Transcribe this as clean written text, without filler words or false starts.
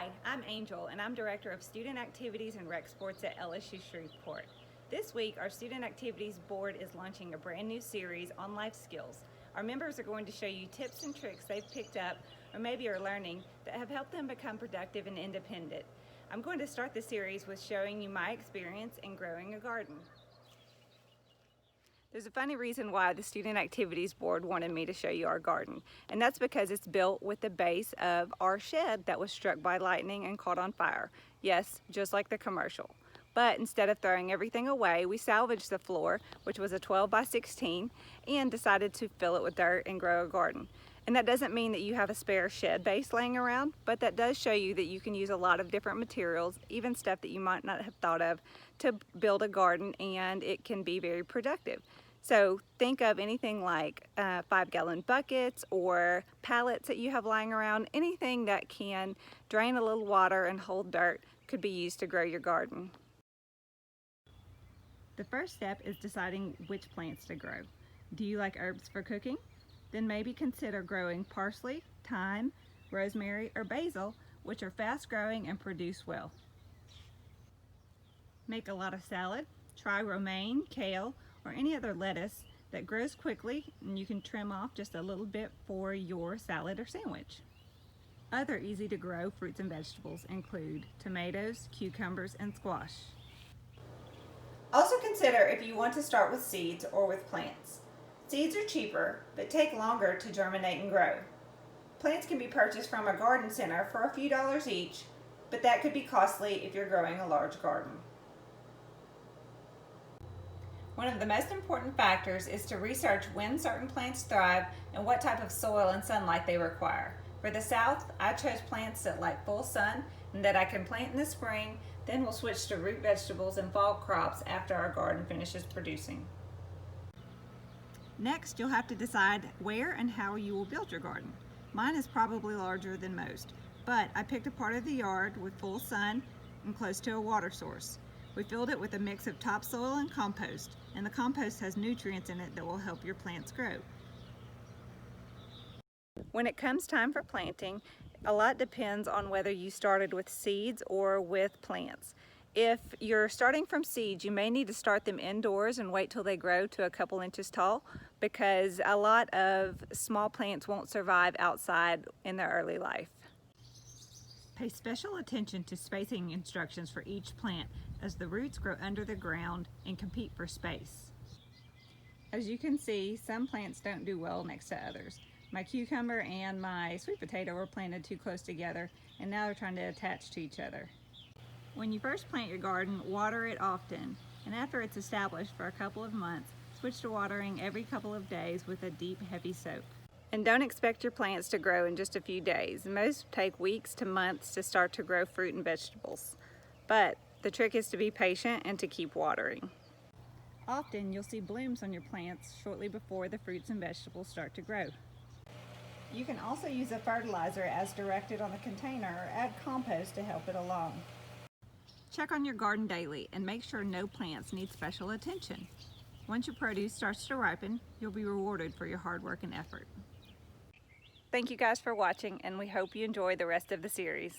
Hi, I'm Angel, and I'm Director of Student Activities and Rec Sports at LSU Shreveport. This week, our Student Activities Board is launching a brand new series on life skills. Our members are going to show you tips and tricks they've picked up or maybe are learning that have helped them become productive and independent. I'm going to start the series with showing you my experience in growing a garden. There's a funny reason why the Student Activities Board wanted me to show you our garden, and that's because it's built with the base of our shed that was struck by lightning and caught on fire. Yes, just like the commercial. But instead of throwing everything away, we salvaged the floor, which was a 12 by 16, and decided to fill it with dirt and grow a garden. And that doesn't mean that you have a spare shed base laying around, but that does show you that you can use a lot of different materials, even stuff that you might not have thought of, to build a garden, and it can be very productive. So think of anything like 5-gallon buckets or pallets that you have lying around. Anything that can drain a little water and hold dirt could be used to grow your garden. The first step is deciding which plants to grow. Do you like herbs for cooking? Then maybe consider growing parsley, thyme, rosemary, or basil, which are fast growing and produce well. Make a lot of salad. Try romaine, kale, or any other lettuce that grows quickly, and you can trim off just a little bit for your salad or sandwich. Other easy to grow fruits and vegetables include tomatoes, cucumbers, and squash. Also consider if you want to start with seeds or with plants. Seeds are cheaper, but take longer to germinate and grow. Plants can be purchased from a garden center for a few dollars each, but that could be costly if you're growing a large garden. One of the most important factors is to research when certain plants thrive and what type of soil and sunlight they require. For the South, I chose plants that like full sun and that I can plant in the spring, then we'll switch to root vegetables and fall crops after our garden finishes producing. Next, you'll have to decide where and how you will build your garden. Mine is probably larger than most, but I picked a part of the yard with full sun and close to a water source. We filled it with a mix of topsoil and compost, and the compost has nutrients in it that will help your plants grow. When it comes time for planting, a lot depends on whether you started with seeds or with plants. If you're starting from seeds, you may need to start them indoors and wait till they grow to a couple inches tall, because a lot of small plants won't survive outside in their early life. Pay special attention to spacing instructions for each plant as the roots grow under the ground and compete for space. As you can see, some plants don't do well next to others. My cucumber and my sweet potato were planted too close together, and now they're trying to attach to each other. When you first plant your garden, water it often, and after it's established for a couple of months, switch to watering every couple of days with a deep, heavy soap. And don't expect your plants to grow in just a few days. Most take weeks to months to start to grow fruit and vegetables. But the trick is to be patient and to keep watering. Often you'll see blooms on your plants shortly before the fruits and vegetables start to grow. You can also use a fertilizer as directed on the container or add compost to help it along. Check on your garden daily and make sure no plants need special attention. Once your produce starts to ripen, you'll be rewarded for your hard work and effort. Thank you guys for watching, and we hope you enjoy the rest of the series.